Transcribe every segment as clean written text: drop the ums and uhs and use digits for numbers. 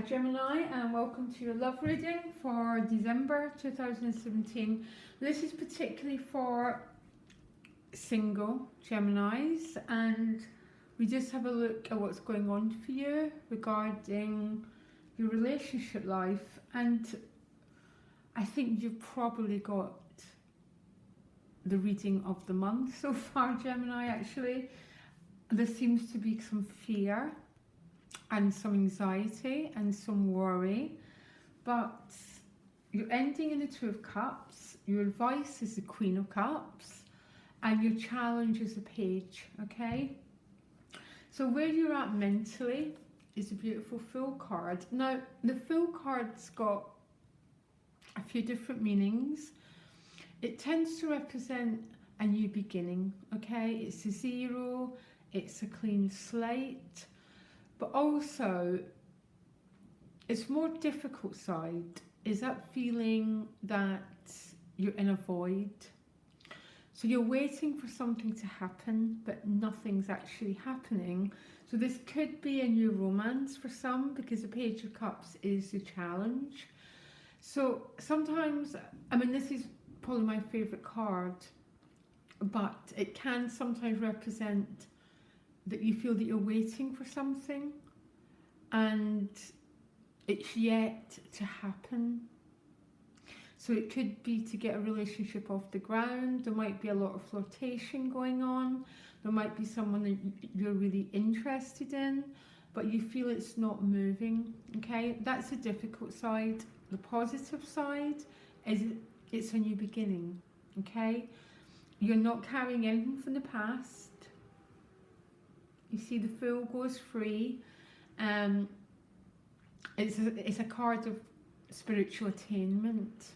Gemini, and welcome to your love reading for December 2017. This is particularly for single Geminis, and we just have a look at what's going on for you regarding your relationship life. And I think you've probably got the reading of the month so far, Gemini. Actually, there seems to be some fear and some anxiety and some worry, but you're ending in the Two of Cups. Your advice is the Queen of Cups, and your challenge is the Page. Okay, so where you're at mentally is a beautiful Fool card. Now the Fool card's got a few different meanings. It tends to represent a new beginning. Okay, it's a zero, it's a clean slate. But also, its more difficult side is that feeling that you're in a void. So you're waiting for something to happen, but nothing's actually happening. So this could be a new romance for some, because the Page of Cups is the challenge. So sometimes, I mean, this is probably my favourite card, but it can sometimes represent that you feel that you're waiting for something and it's yet to happen. So it could be to get a relationship off the ground. There might be a lot of flirtation going on. There might be someone that you're really interested in, but you feel it's not moving. Okay, that's the difficult side. The positive side is it's a new beginning. Okay, you're not carrying anything from the past. You see, the Fool goes free. It's a card of spiritual attainment,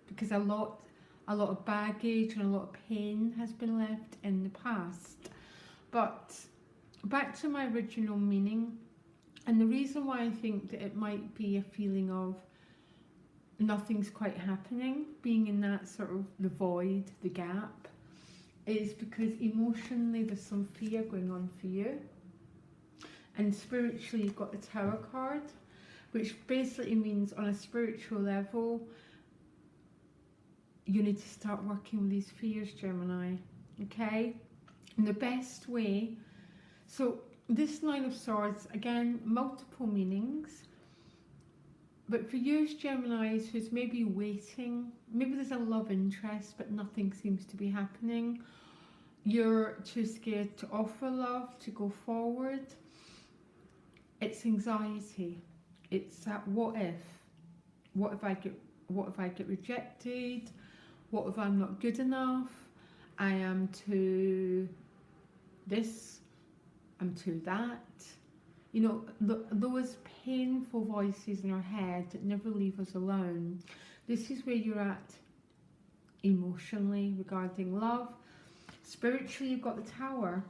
because a lot of baggage and a lot of pain has been left in the past. But back to my original meaning, and the reason why I think that it might be a feeling of nothing's quite happening, being in that sort of the void, the gap, is because emotionally there's some fear going on for you. And spiritually you've got the Tower card, which basically means on a spiritual level you need to start working with these fears, Gemini. Okay, in the best way. So this Nine of Swords, again, multiple meanings. But for you Geminis who's maybe waiting, maybe there's a love interest but nothing seems to be happening, you're too scared to offer love, to go forward. It's anxiety. It's that what if? What if I get rejected? What if I'm not good enough? I am too this, I'm too that. You know, those painful voices in our head that never leave us alone. This is where you're at emotionally regarding love. Spiritually, you've got the Tower,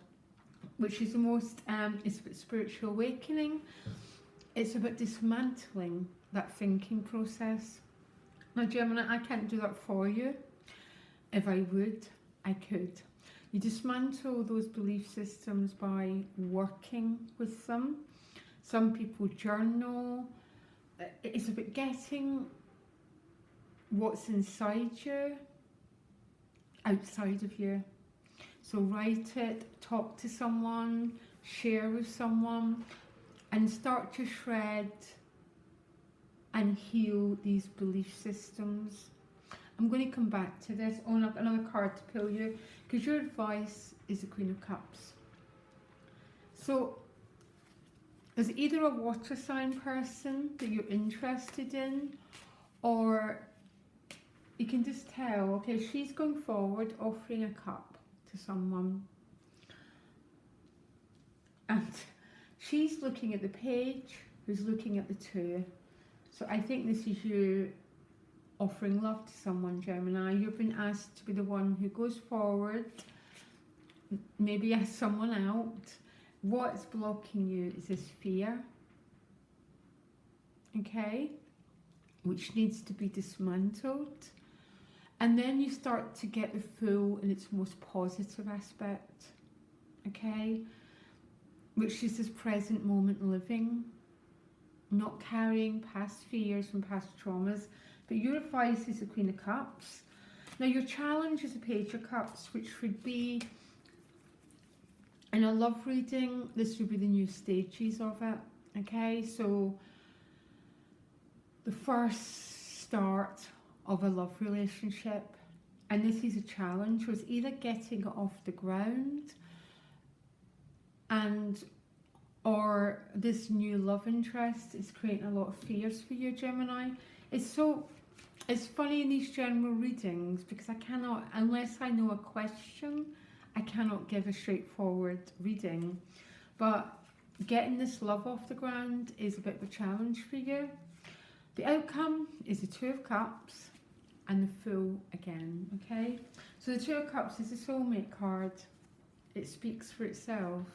which is the most, it's about spiritual awakening. It's about dismantling that thinking process. Now, Gemini, I can't do that for you. If I would, I could. You dismantle those belief systems by working with them. Some people journal. It's about getting what's inside you outside of you. So write it, talk to someone, share with someone, and start to shred and heal these belief systems. I'm going to come back to this. Oh, and I've got another card to pull you, because your advice is the Queen of Cups. So there's either a water sign person that you're interested in, or you can just tell, okay, she's going forward offering a cup to someone, and she's looking at the Page, who's looking at the Two. So I think this is you offering love to someone, Gemini. You've been asked to be the one who goes forward, maybe ask someone out. What's blocking you is this fear, okay, which needs to be dismantled. And then you start to get the Fool in its most positive aspect, okay, which is this present moment living. not carrying past fears and past traumas. But your advice is the Queen of Cups. Now your challenge is the Page of Cups, which would be, in a love reading, this would be the new stages of it. Okay, so the first start of a love relationship, and this is a challenge, was either getting it off the ground and or this new love interest is creating a lot of fears for you, Gemini. It's funny in these general readings because I cannot, unless I know a question, I cannot give a straightforward reading. But getting this love off the ground is a bit of a challenge for you. The outcome is the Two of Cups and the Fool again, okay? So the Two of Cups is a soulmate card. It speaks for itself.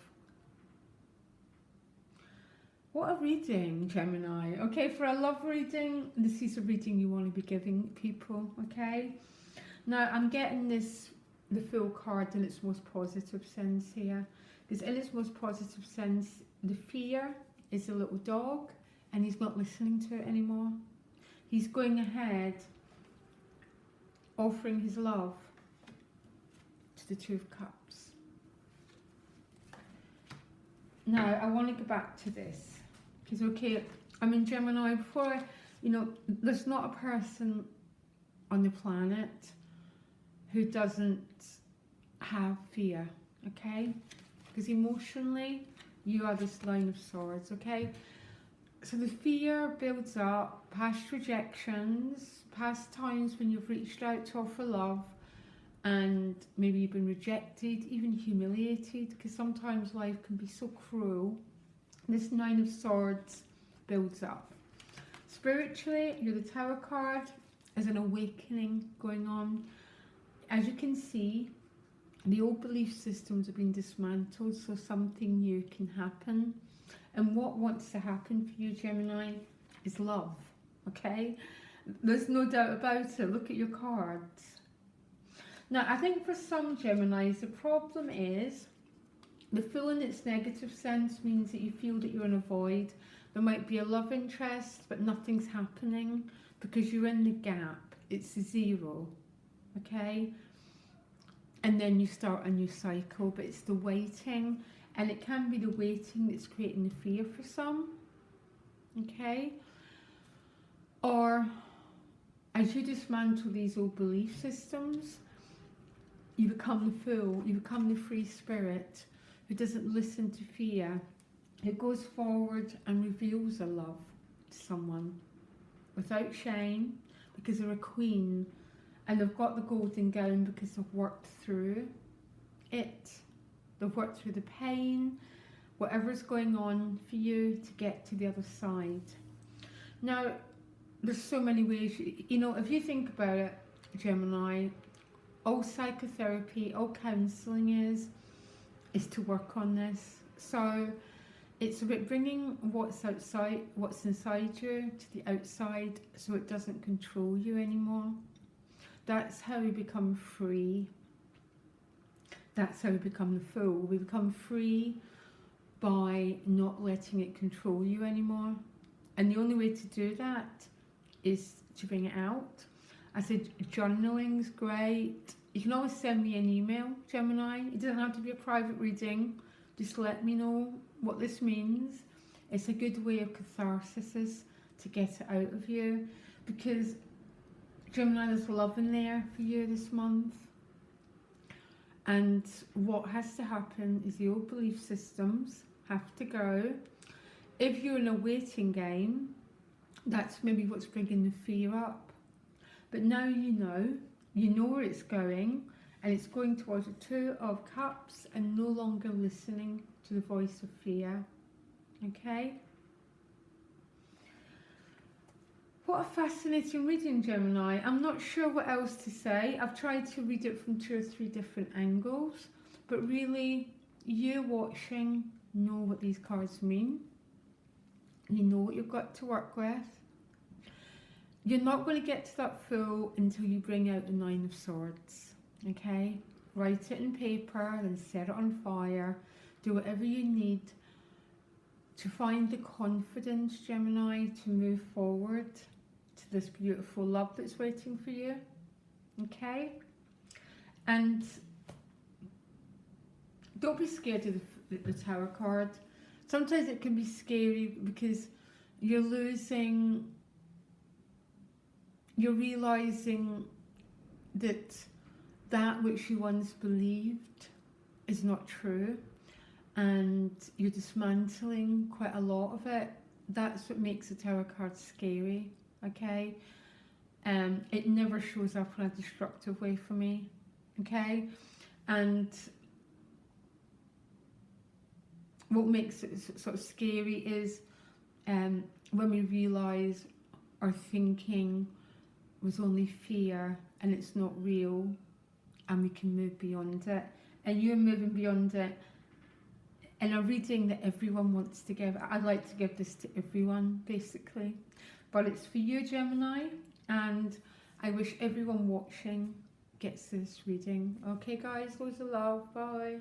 What a reading, Gemini. Okay, for a love reading, this is a reading you want to be giving people, okay? Now, I'm getting this, the Fool card in its most positive sense here. Because in its most positive sense, the fear is a little dog and he's not listening to it anymore. He's going ahead, offering his love to the Two of Cups. Now, I want to go back to this. Because, okay, I'm in Gemini before, you know, there's not a person on the planet who doesn't have fear, okay? Because emotionally, you are this Line of Swords, okay? So the fear builds up, past rejections, past times when you've reached out to offer love and maybe you've been rejected, even humiliated, because sometimes life can be so cruel. This Nine of Swords builds up. Spiritually, you're the Tower card. There's an awakening going on. As you can see, the old belief systems have been dismantled, so something new can happen. And what wants to happen for you, Gemini, is love, okay? There's no doubt about it. Look at your cards. Now, I think for some Geminis, the problem is the Fool in its negative sense means that you feel that you're in a void. There might be a love interest, but nothing's happening because you're in the gap. It's a zero, okay? And then you start a new cycle, but it's the waiting. And it can be the waiting that's creating the fear for some, okay? Or as you dismantle these old belief systems, you become the Fool, you become the free spirit who doesn't listen to fear. It goes forward and reveals a love to someone without shame because they're a queen and they've got the golden gown because they've worked through it. They've worked through the pain, whatever's going on for you to get to the other side. Now, there's so many ways, you know, if you think about it, Gemini, all psychotherapy, all counselling is to work on this. So it's about bringing what's outside, what's inside you to the outside so it doesn't control you anymore. That's how we become free. That's how we become the Fool. We become free by not letting it control you anymore. And the only way to do that is to bring it out. I said journaling's great. You can always send me an email, Gemini. It doesn't have to be a private reading. Just let me know what this means. It's a good way of catharsis to get it out of you. Because, Gemini, there's love in there for you this month. And what has to happen is the old belief systems have to go. If you're in a waiting game, that's maybe what's bringing the fear up. But now you know where it's going, and it's going towards the Two of Cups and no longer listening to the voice of fear. Okay? What a fascinating reading, Gemini. I'm not sure what else to say. I've tried to read it from 2 or 3 different angles, but really, you watching know what these cards mean. You know what you've got to work with. You're not going to get to that Fool until you bring out the Nine of Swords, okay? Write it in paper, then set it on fire. Do whatever you need to find the confidence, Gemini, to move forward to this beautiful love that's waiting for you. Okay? And don't be scared of the Tower card. Sometimes it can be scary because you're realizing that which you once believed is not true, and you're dismantling quite a lot of it. That's what makes the Tower card scary, okay? It never shows up in a destructive way for me, okay? And what makes it sort of scary is when we realise our thinking was only fear and it's not real, and we can move beyond it. And you're moving beyond it in a reading that everyone wants to give. I'd like to give this to everyone, basically. But it's for you, Gemini, and I wish everyone watching gets this reading. Okay, guys, loads of love. Bye.